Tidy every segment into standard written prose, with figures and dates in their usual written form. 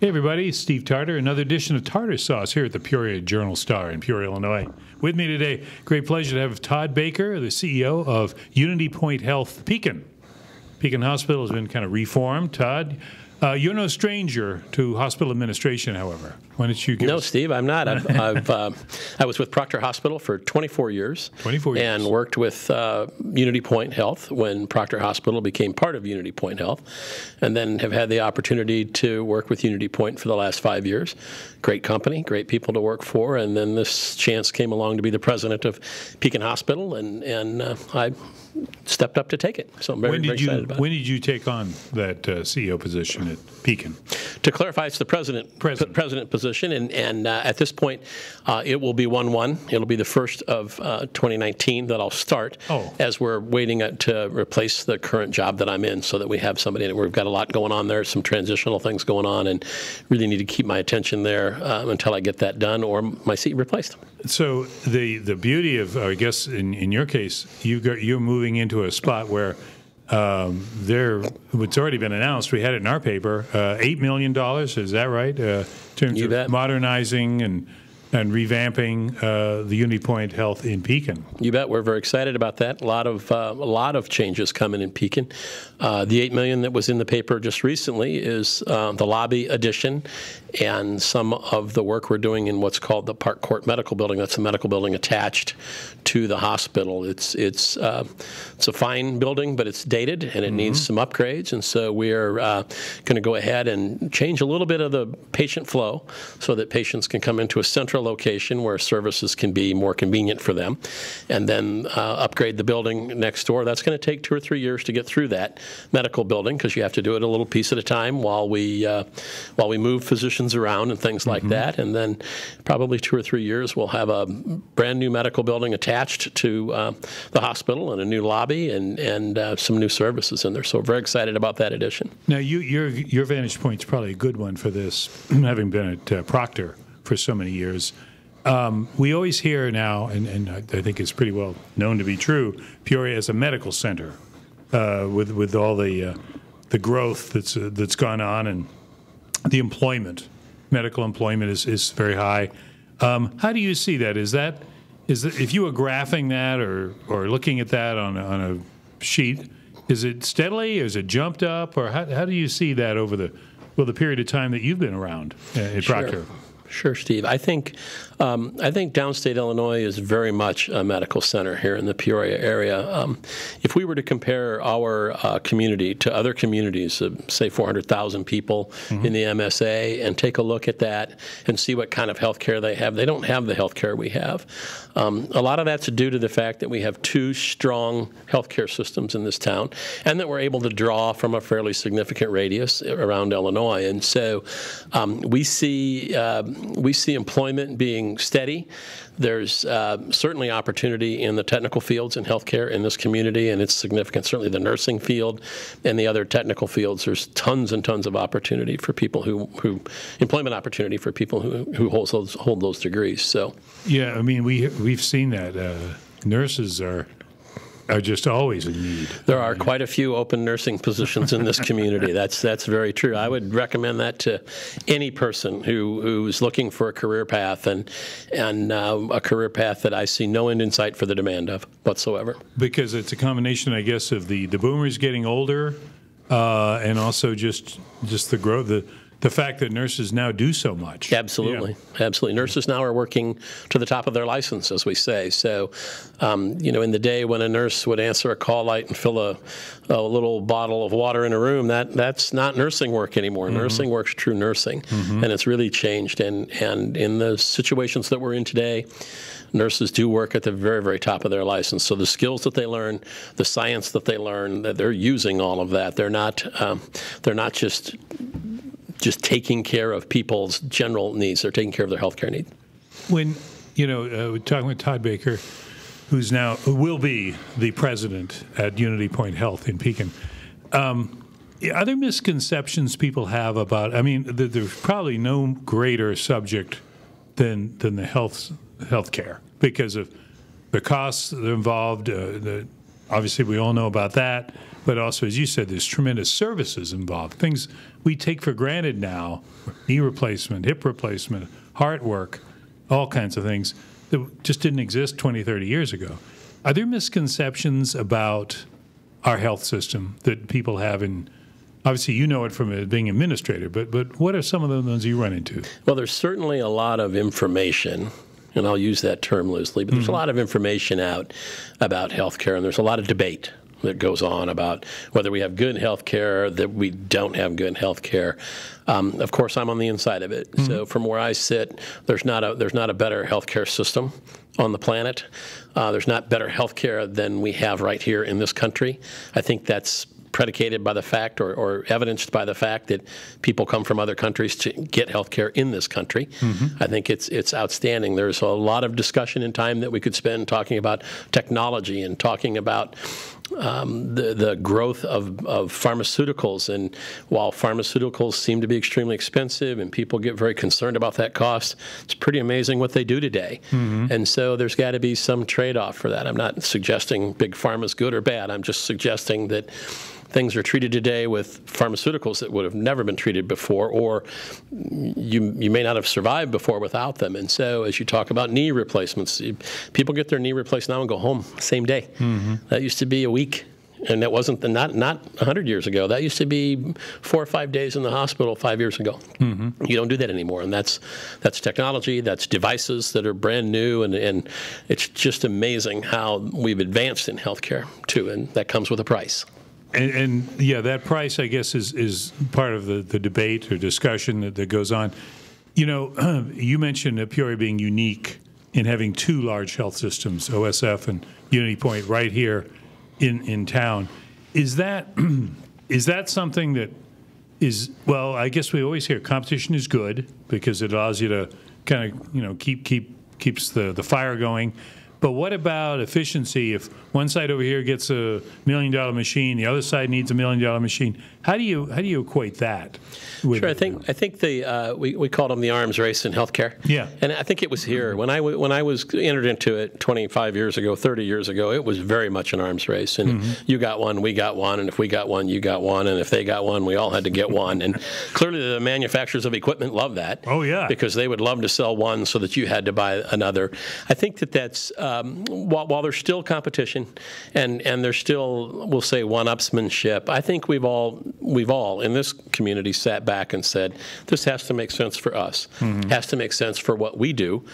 Hey everybody, Steve Tarter, another edition of Tartar Sauce here at the Peoria Journal-Star in Peoria, Illinois. With me today, great pleasure to have Todd Baker, the CEO of UnityPoint Health-Pekin. Pekin Hospital has been kind of reformed. Todd, you're no stranger to hospital administration, however. Why don't you give No, Steve, I'm not. I was with Proctor Hospital for 24 years. 24 years. And worked with UnityPoint Health when Proctor Hospital became part of UnityPoint Health. And then have had the opportunity to work with UnityPoint for the last 5 years. Great company, great people to work for. And then this chance came along to be the president of Pekin Hospital, and I stepped up to take it. So I'm very excited about it. When did you take on that CEO position at Pekin? To clarify, it's the president position, and at this point, it will be 1/1. It'll be the first of 2019 that I'll start, as we're waiting to replace the current job that I'm in, so that we have somebody. We've got a lot going on there, some transitional things going on, and really need to keep my attention there until I get that done or my seat replaced. So the beauty of, I guess, in your case, you're moving into a spot where it's already been announced. We had it in our paper, $8 million. Is that right? In terms of modernizing and revamping the UnityPoint Health in Pekin. You bet. We're very excited about that. A lot of changes coming in Pekin. The $8 million that was in the paper just recently is the lobby addition and some of the work we're doing in what's called the Park Court Medical Building. That's a medical building attached to the hospital. It's a fine building, but it's dated and it needs some upgrades. And so we're going to go ahead and change a little bit of the patient flow so that patients can come into a central location where services can be more convenient for them, and then upgrade the building next door. That's going to take 2 or 3 years to get through that medical building, because you have to do it a little piece at a time while we move physicians around and things like that. And then probably 2 or 3 years we'll have a brand new medical building attached to the hospital and a new lobby and some new services in there. So we're very excited about that addition. Now your vantage point is probably a good one for this, having been at Proctor for so many years. We always hear now, and I think it's pretty well known to be true, Peoria as a medical center, with all the growth that's gone on and the employment. Medical employment is very high. How do you see that? Is that if you were graphing that or looking at that on a sheet, is it steadily? Is it jumped up? Or how do you see that over the period of time that you've been around at Proctor? Sure, Steve. I think downstate Illinois is very much a medical center here in the Peoria area. If we were to compare our community to other communities of, say, 400,000 people in the MSA and take a look at that and see what kind of health care they have, they don't have the health care we have. A lot of that's due to the fact that we have 2 strong health care systems in this town, and that we're able to draw from a fairly significant radius around Illinois. And so we see employment being steady. There's certainly opportunity in the technical fields in healthcare in this community, and it's significant. Certainly the nursing field and the other technical fields. There's tons and tons of opportunity for people employment opportunity for people who hold those degrees. So yeah, I mean we've seen that nurses are just always in need. There are quite a few open nursing positions in this community. That's very true. I would recommend that to any person who's looking for a career path, and a career path that I see no end in sight for the demand of whatsoever. Because it's a combination, I guess, of the boomers getting older, and also just the growth, the fact that nurses now do so much. Absolutely. Yeah. Absolutely. Nurses now are working to the top of their license, as we say. So, in the day when a nurse would answer a call light and fill a little bottle of water in a room, that's not nursing work anymore. Nursing work's true nursing, and it's really changed. And in the situations that we're in today, nurses do work at the very, very top of their license. So the skills that they learn, the science that they learn, that they're using all of that. They're not just taking care of people's general needs. They're taking care of their healthcare needs. When, we're talking with Todd Baker, who will be the president at UnityPoint Health in Pekin. Other misconceptions people have about, there's probably no greater subject than the health care because of the costs that are involved. Obviously, we all know about that. but also, as you said, there's tremendous services involved. Things we take for granted now, knee replacement, hip replacement, heart work, all kinds of things that just didn't exist 20, 30 years ago. Are there misconceptions about our health system that people have? And obviously, you know it from being an administrator, but what are some of the ones you run into? Well, there's certainly a lot of information, and I'll use that term loosely, but there's a lot of information out about healthcare, and there's a lot of debate that goes on about whether we have good health care, that we don't have good health care. Of course, I'm on the inside of it. So from where I sit, there's not a better health care system on the planet. There's not better health care than we have right here in this country. I think that's predicated by the fact or evidenced by the fact that people come from other countries to get health care in this country. I think it's outstanding. There's a lot of discussion and time that we could spend talking about technology and talking about the growth of pharmaceuticals. And while pharmaceuticals seem to be extremely expensive and people get very concerned about that cost, it's pretty amazing what they do today. And so there's got to be some trade-off for that. I'm not suggesting big pharma is good or bad. I'm just suggesting that things are treated today with pharmaceuticals that would have never been treated before, or you may not have survived before without them. And so as you talk about knee replacements, people get their knee replaced now and go home same day. That used to be a week. And that wasn't not 100 years ago. That used to be 4 or 5 days in the hospital 5 years ago. You don't do that anymore, and that's technology. That's devices that are brand new, and it's just amazing how we've advanced in healthcare too, and that comes with a price. And yeah, that price, I guess, is part of the debate or discussion that goes on. You know, you mentioned Peoria being unique in having two large health systems, OSF and UnityPoint, right here in town. Is that something that is, well, I guess we always hear competition is good because it allows you to kind of, keeps the fire going. But what about efficiency? If one side over here gets a $1 million machine, the other side needs a $1 million machine. How do you equate that? Sure, I think we called them the arms race in healthcare. Yeah, and I think it was here when I was entered into it 25 years ago, 30 years ago. It was very much an arms race, and you got one, we got one, and if we got one, you got one, and if they got one, we all had to get one. And clearly, the manufacturers of equipment love that. Oh yeah, because they would love to sell one so that you had to buy another. I think that's while there's still competition and there's still, we'll say, one-upsmanship. I think we've all in this community sat back and said, this has to make sense for us, has to make sense for what we do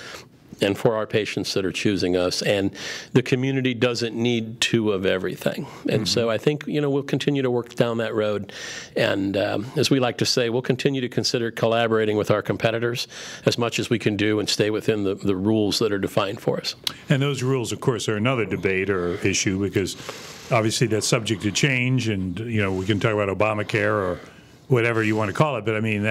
and for our patients that are choosing us. And the community doesn't need two of everything. And so I think, we'll continue to work down that road. And as we like to say, we'll continue to consider collaborating with our competitors as much as we can do and stay within the rules that are defined for us. And those rules, of course, are another debate or issue because obviously that's subject to change. And, we can talk about Obamacare or whatever you want to call it. But, I mean,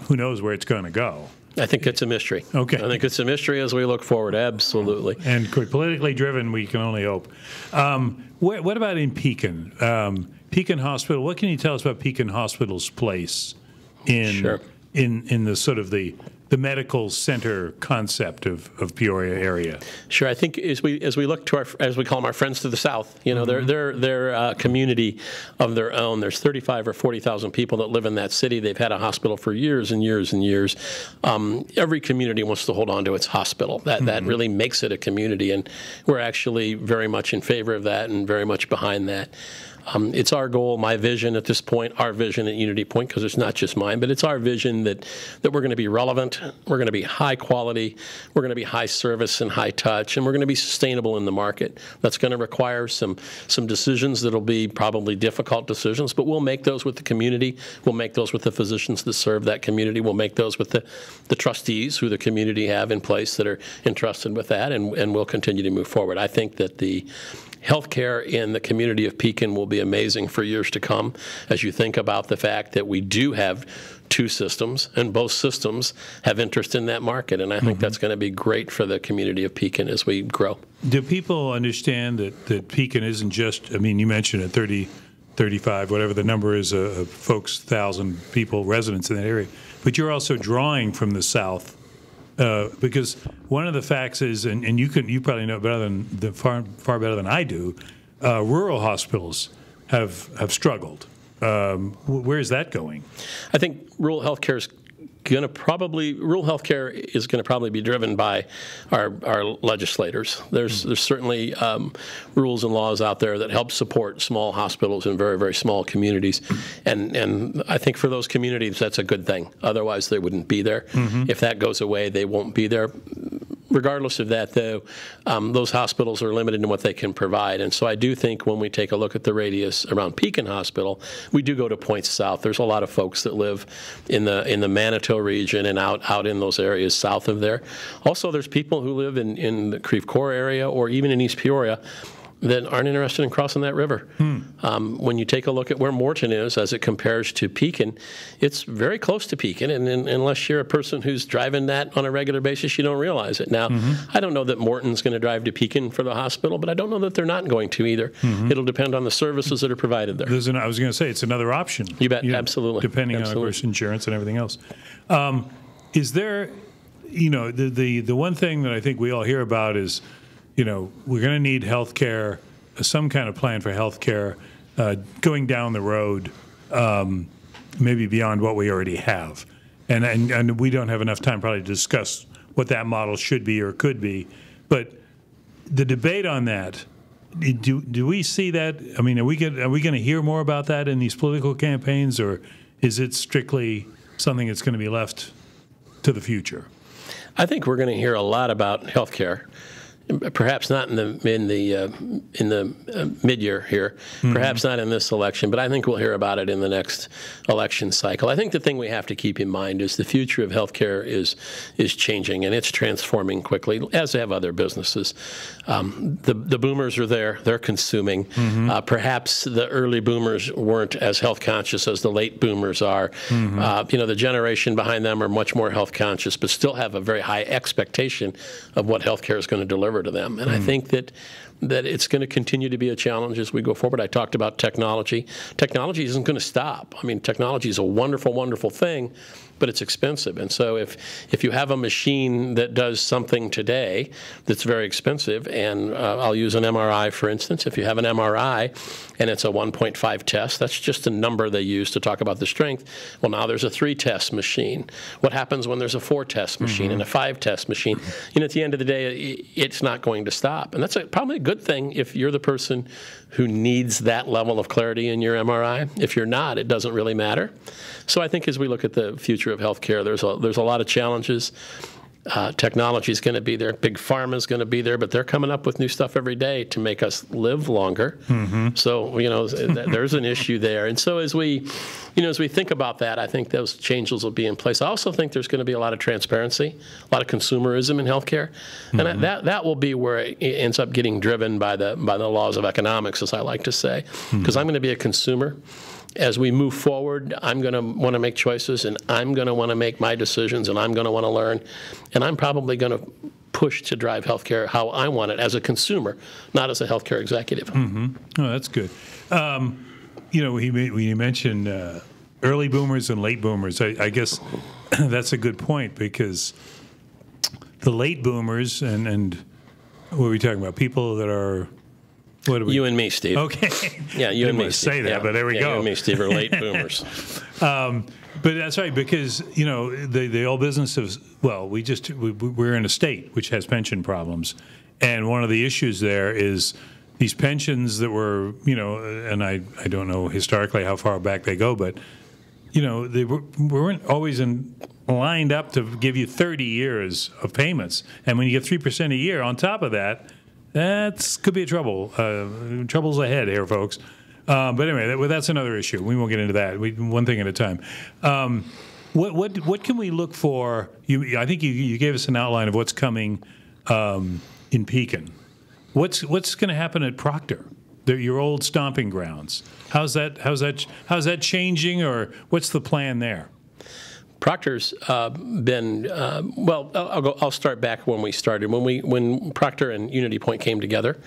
who knows where it's going to go. I think it's a mystery. Okay. I think it's a mystery as we look forward, absolutely. And politically driven, we can only hope. What about in Pekin? Pekin Hospital, what can you tell us about Pekin Hospital's place in the sort of the medical center concept of Peoria area? Sure. I think as we look to as we call them, our friends to the south, they're a community of their own. There's 35 or 40,000 people that live in that city. They've had a hospital for years and years and years. Every community wants to hold on to its hospital. That really makes it a community, and we're actually very much in favor of that and very much behind that. It's our goal, my vision at this point, our vision at UnityPoint, because it's not just mine, but it's our vision that we're going to be relevant, we're going to be high quality, we're going to be high service and high touch, and we're going to be sustainable in the market. That's going to require some decisions that'll be probably difficult decisions, but we'll make those with the community. We'll make those with the physicians that serve that community. We'll make those with the trustees who the community have in place that are entrusted with that, and we'll continue to move forward. I think that the healthcare in the community of Pekin will be amazing for years to come as you think about the fact that we do have two systems, and both systems have interest in that market. And I think that's going to be great for the community of Pekin as we grow. Do people understand that Pekin isn't just, I mean, you mentioned it, 30, 35, whatever the number is, folks, 1,000 people, residents in that area, but you're also drawing from the south. Because one of the facts is, and you probably know better than far better than I do, rural hospitals have struggled. Where is that going? I think rural healthcare is going to probably be driven by our legislators. There's certainly rules and laws out there that help support small hospitals in very, very small communities, and I think for those communities that's a good thing. Otherwise, they wouldn't be there. If that goes away, they won't be there. Regardless of that, though, those hospitals are limited in what they can provide. And so I do think when we take a look at the radius around Pekin Hospital, we do go to points south. There's a lot of folks that live in the Manitou region and out in those areas south of there. Also, there's people who live in the Creve Coeur area or even in East Peoria that aren't interested in crossing that river. When you take a look at where Morton is as it compares to Pekin, it's very close to Pekin, and unless you're a person who's driving that on a regular basis, you don't realize it. Now, I don't know that Morton's going to drive to Pekin for the hospital, but I don't know that they're not going to either. It'll depend on the services that are provided there. I was going to say, it's another option. You bet, absolutely. Depending on, of course, insurance and everything else. Is there, the one thing that I think we all hear about is, we're going to need health care, some kind of plan for health care going down the road, maybe beyond what we already have. And we don't have enough time probably to discuss what that model should be or could be. But the debate on that, do we see that? I mean, are we going to hear more about that in these political campaigns, or is it strictly something that's going to be left to the future? I think we're going to hear a lot about health care. Perhaps not in the mid-year here, perhaps not in this election, but I think we'll hear about it in the next election cycle. I think the thing we have to keep in mind is the future of healthcare is changing, and it's transforming quickly, as have other businesses. The boomers are there; they're consuming. Perhaps the early boomers weren't as health conscious as the late boomers are. The generation behind them are much more health conscious, but still have a very high expectation of what healthcare is going to deliver to them. And I think that it's going to continue to be a challenge as we go forward. I talked about technology. Technology isn't going to stop. I mean, technology is a wonderful, wonderful thing, but it's expensive. And so if you have a machine that does something today that's very expensive, and I'll use an MRI, for instance. If you have an MRI and it's a 1.5 test, that's just a number they use to talk about the strength. Well, now there's a 3-test machine. What happens when there's a 4-test machine and a 5-test machine? At the end of the day, it's not going to stop. And that's probably a good thing if you're the person who needs that level of clarity in your MRI. If you're not, it doesn't really matter. So I think as we look at the future of healthcare, there's a lot of challenges. Technology is going to be there. Big Pharma is going to be there, but they're coming up with new stuff every day to make us live longer. So, there's an issue there. And so as we think about that, I think those changes will be in place. I also think there's going to be a lot of transparency, a lot of consumerism in healthcare, and that will be where it ends up getting driven by the laws of economics, as I like to say, because I'm going to be a consumer. As we move forward, I'm going to want to make choices, and I'm going to want to make my decisions, and I'm going to want to learn, and I'm probably going to push to drive healthcare how I want it as a consumer, not as a healthcare executive. Oh, that's good. You mentioned early boomers and late boomers. I guess that's a good point, because the late boomers and what are we talking about? People that are... You and me, Steve. Okay. Yeah, you and me, Steve. Say that, but there we go. You and me, Steve, are late boomers. But that's right, because the old business of we're in a state which has pension problems, and one of the issues there is these pensions that were and I don't know historically how far back they go, but they weren't always lined up to give you 30 years of payments, and when you get 3% a year on top of that. That could be a trouble. Trouble's ahead here, folks. But anyway, that's another issue. We won't get into that. One thing at a time. What can we look for? I think you gave us an outline of what's coming in Pekin. What's going to happen at Proctor? Your old stomping grounds. How's that changing, or what's the plan there? Proctor's been I'll start back when we started. When Proctor and UnityPoint came together,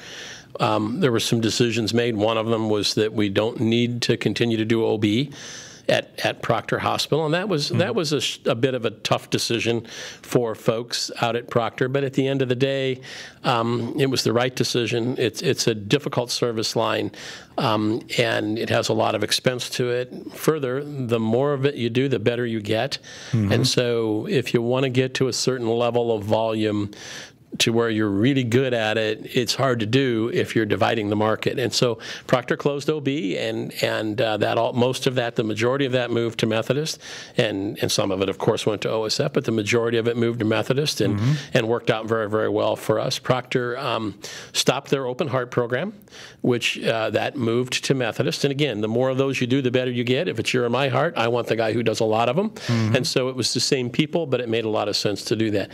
there were some decisions made. One of them was that we don't need to continue to do OB at Proctor Hospital, and that was a bit of a tough decision for folks out at Proctor. But at the end of the day, it was the right decision. It's a difficult service line, and it has a lot of expense to it. Further, the more of it you do, the better you get. And so, if you want to get to a certain level of volume, to where you're really good at it, it's hard to do if you're dividing the market. And so Proctor closed OB, and most of that, the majority of that moved to Methodist, and some of it, of course, went to OSF, but the majority of it moved to Methodist, and worked out very, very well for us. Proctor stopped their open heart program, which that moved to Methodist. And again, the more of those you do, the better you get. If it's your or my heart, I want the guy who does a lot of them. And so it was the same people, but it made a lot of sense to do that.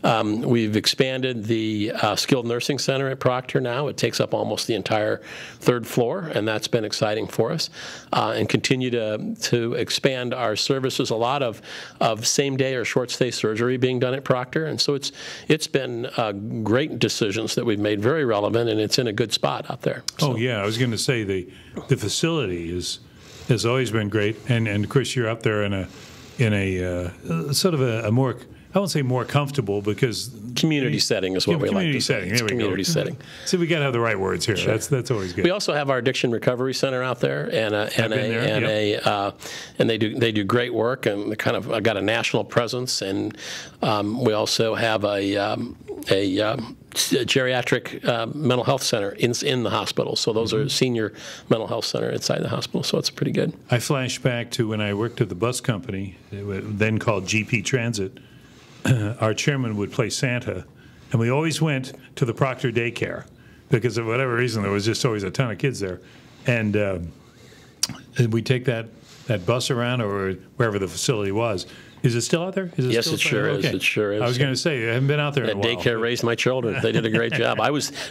We've expanded the skilled nursing center at Proctor now. It takes up almost the entire third floor, and that's been exciting for us. And continue to expand our services. A lot of same-day or short-stay surgery being done at Proctor, and so it's been great decisions that we've made, very relevant, and it's in a good spot out there. So. Oh yeah, I was going to say the facility has always been great, and Chris, you're up there in a sort of a more, I won't say more comfortable, because community setting is what we like to say. It's community setting. So we got to have the right words here. Sure. That's always good. We also have our addiction recovery center out there, and they do great work, and they kind of got a national presence. And we also have a geriatric mental health center in the hospital. So those are senior mental health center inside the hospital. So it's pretty good. I flash back to when I worked at the bus company, then called GP Transit. Our chairman would play Santa, and we always went to the Proctor daycare because of whatever reason there was just always a ton of kids there, and we take that bus around or wherever the facility was. Is it still out there? Is it yes, still it sure is. Okay. It sure is. I was going to say I haven't been out there in a while. That daycare raised my children. They did a great job.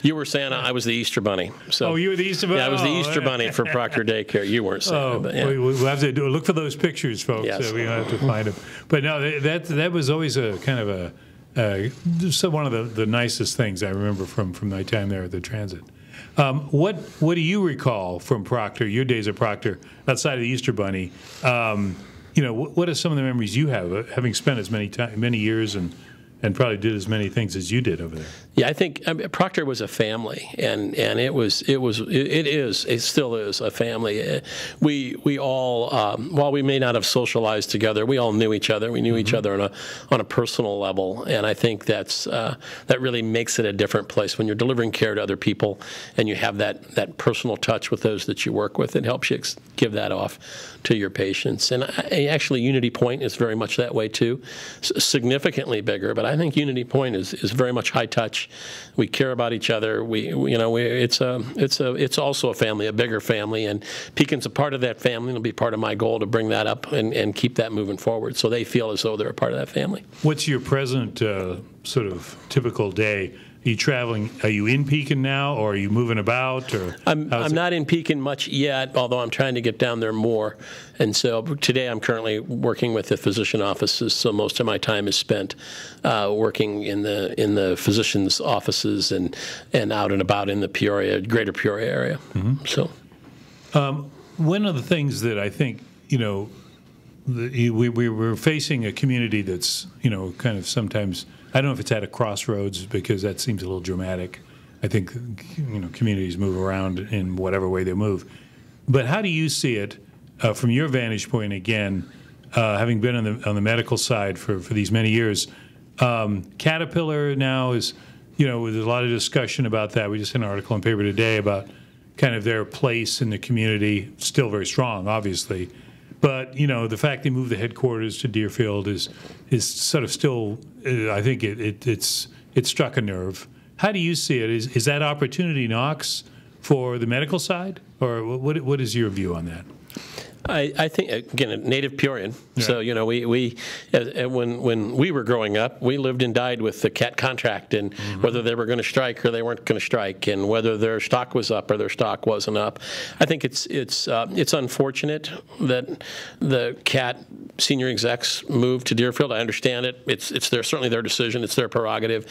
You were Santa. I was the Easter Bunny. So, oh, you were the Easter Bunny. Yeah, I was the Easter Bunny for Proctor Daycare. You weren't Santa. But yeah. We'll have to look for those pictures, folks. Yes. We have to find them. But no, that was always a kind of one of the nicest things I remember from my time there at the transit. What do you recall from Proctor, your days at Proctor, outside of the Easter Bunny? What are some of the memories you have, having spent as many years and probably did as many things as you did over there? Yeah, I think Proctor was a family, and it still is a family. We all, while we may not have socialized together, we all knew each other. We knew each other on a personal level, and I think that really makes it a different place when you're delivering care to other people, and you have that personal touch with those that you work with. It helps you give that off to your patients. And actually, UnityPoint is very much that way too, significantly bigger. But I think UnityPoint is very much high touch. We care about each other. It's also a family, a bigger family, and Pekin's a part of that family. It'll be part of my goal to bring that up and keep that moving forward, so they feel as though they're a part of that family. What's your present sort of typical day? Are you traveling? Are you in Pekin now, or are you moving about? Or I'm not in Pekin much yet, although I'm trying to get down there more. And so today I'm currently working with the physician offices, so most of my time is spent working in the physicians' offices and out and about in the greater Peoria area. So, one of the things that I think we're facing a community that's kind of sometimes. I don't know if it's at a crossroads, because that seems a little dramatic. I think communities move around in whatever way they move. But how do you see it from your vantage point, again, having been on the medical side for these many years? Caterpillar now is, there's a lot of discussion about that. We just had an article in the paper today about kind of their place in the community, still very strong, obviously. But the fact they moved the headquarters to Deerfield is sort of still. I think it struck a nerve. How do you see it? Is that opportunity knocks for the medical side, or what is your view on that? I think, again, a native Peorian. Yeah. So, when we were growing up, we lived and died with the CAT contract, and whether they were going to strike or they weren't going to strike, and whether their stock was up or their stock wasn't up. I think it's unfortunate that the CAT senior execs moved to Deerfield. I understand it. It's certainly their decision. It's their prerogative.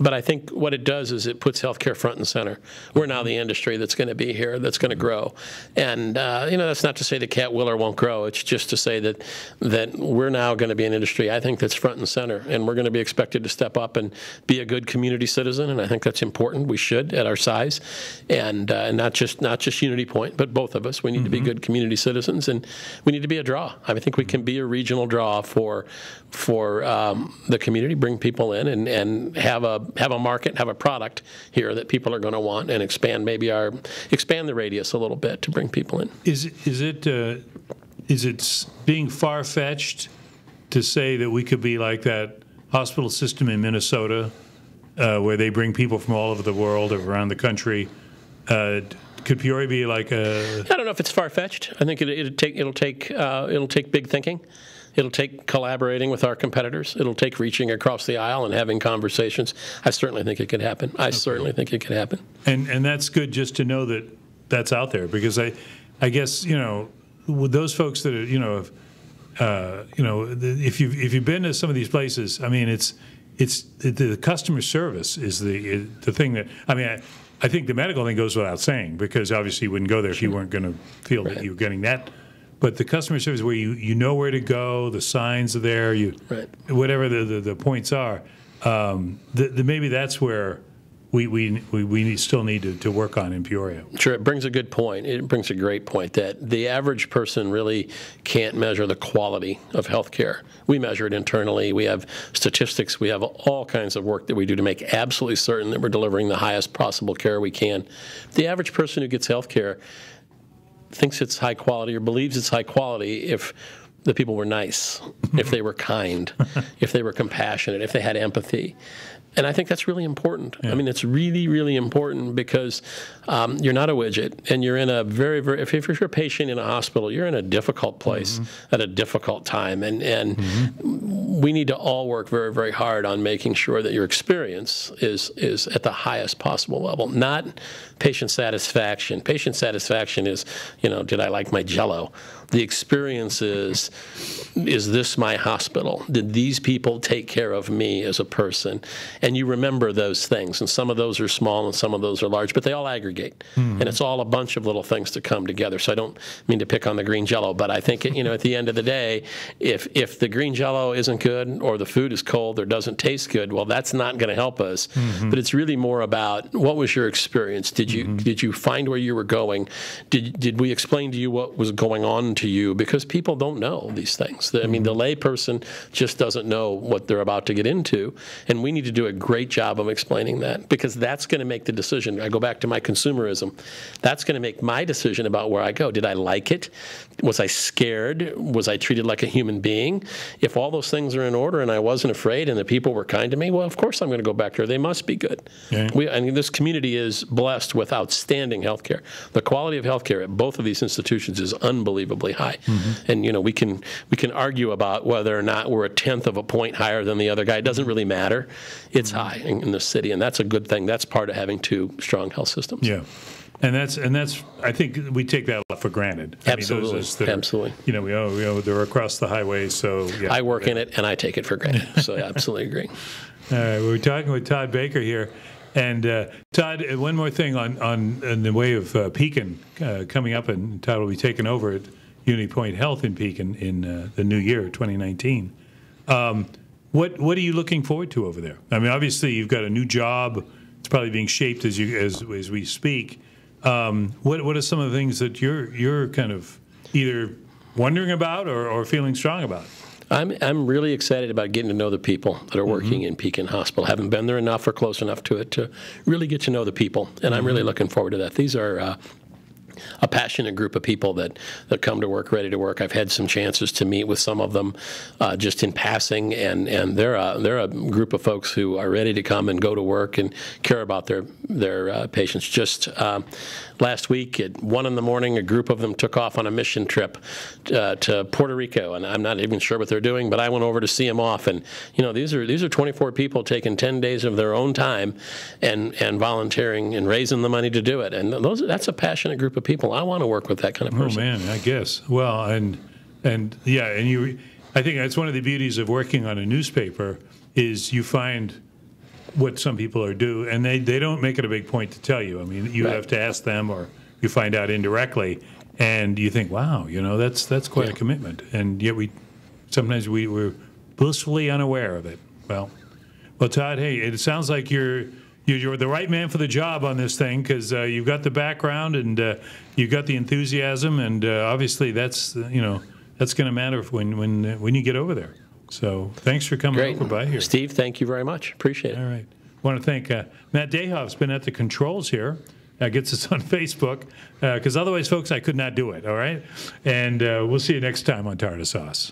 But I think what it does is it puts healthcare front and center. We're now the industry that's going to be here, that's going to grow. And, that's not to say that Cat will or won't grow. It's just to say that we're now going to be an industry, I think, that's front and center. And we're going to be expected to step up and be a good community citizen. And I think that's important. We should at our size. And not just UnityPoint, but both of us. We need to be good community citizens. And we need to be a draw. I think we can be a regional draw for the community, bring people in and have a market, have a product here that people are going to want, and expand the radius a little bit to bring people in. Is it being far-fetched to say that we could be like that hospital system in Minnesota, where they bring people from all over the world or around the country? Could Peoria be like a? I don't know if it's far-fetched. I think it'll take big thinking. It'll take collaborating with our competitors. It'll take reaching across the aisle and having conversations. I certainly think it could happen. Certainly think it could happen. And that's good just to know that that's out there, because I guess with those folks that are if you've been to some of these places, I mean it's the customer service is the thing that I think the medical thing goes without saying, because obviously you wouldn't go there if you weren't going to feel that you were getting that. But the customer service, where you know where to go, the signs are there, whatever the points are, maybe that's where we still need to work on in Peoria. Sure, it brings a good point. It brings a great point that the average person really can't measure the quality of healthcare. We measure it internally. We have statistics. We have all kinds of work that we do to make absolutely certain that we're delivering the highest possible care we can. The average person who gets healthcare thinks it's high quality or believes it's high quality if the people were nice, if they were kind, if they were compassionate, if they had empathy. And I think that's really important. Yeah. It's really, really important, because you're not a widget, and you're in a very, very, if you're a patient in a hospital, you're in a difficult place at a difficult time. And we need to all work very, very hard on making sure that your experience is at the highest possible level, not patient satisfaction. Patient satisfaction is, did I like my Jell-O? The experience is this my hospital? Did these people take care of me as a person? And you remember those things, and some of those are small and some of those are large, but they all aggregate. And it's all a bunch of little things to come together. So I don't mean to pick on the green Jell-O, but I think, at the end of the day, if the green Jell-O isn't good, or the food is cold or doesn't taste good, well, that's not going to help us. But it's really more about, what was your experience? Did you find where you were going? Did we explain to you what was going on to you? Because people don't know these things. The lay person just doesn't know what they're about to get into, and we need to do a great job of explaining that, because that's going to make the decision. I go back to my consumerism. That's going to make my decision about where I go. Did I like it? Was I scared? Was I treated like a human being? If all those things are in order and I wasn't afraid and the people were kind to me, well, of course I'm going to go back there. They must be good. Yeah. This community is blessed with outstanding health care. The quality of health care at both of these institutions is unbelievably high. And we can argue about whether or not we're a tenth of a point higher than the other guy. It doesn't really matter. It's high in the city, and that's a good thing. That's part of having two strong health systems. Yeah. And that's. I think we take that a lot for granted. Absolutely, absolutely. They're across the highway, so yeah. I work in it, and I take it for granted. So I absolutely agree. All right, we're talking with Todd Baker here, and Todd, one more thing on the way of Pekin coming up, and Todd will be taking over at UnityPoint Health in Pekin in the new year, 2019. What are you looking forward to over there? Obviously you've got a new job. It's probably being shaped as we speak. What are some of the things that you're kind of either wondering about or feeling strong about? I'm really excited about getting to know the people that are working in Pekin Hospital. Haven't been there enough or close enough to it to really get to know the people, and I'm really looking forward to that. These are a passionate group of people that come to work ready to work. I've had some chances to meet with some of them just in passing, and they're a group of folks who are ready to come and go to work and care about their patients. Just last week at 1 in the morning, a group of them took off on a mission trip to Puerto Rico, and I'm not even sure what they're doing, but I went over to see them off. And these are 24 people taking 10 days of their own time and volunteering and raising the money to do it. And that's a passionate group of people. I want to work with that kind of person. Oh man, I guess. Well, and I think that's one of the beauties of working on a newspaper is you find what some people are doing, and they don't make it a big point to tell you. I mean, you have to ask them, or you find out indirectly, and you think, wow, that's quite a commitment. And yet sometimes we're blissfully unaware of it. Well, Todd, hey, it sounds like you're the right man for the job on this thing, because you've got the background and you've got the enthusiasm, and obviously that's going to matter when you get over there. So thanks for coming over by here. Steve, thank you very much. Appreciate it. All right. I want to thank Matt Dayhoff's been at the controls here. Gets us on Facebook, because otherwise, folks, I could not do it, all right? And we'll see you next time on Tartar Sauce.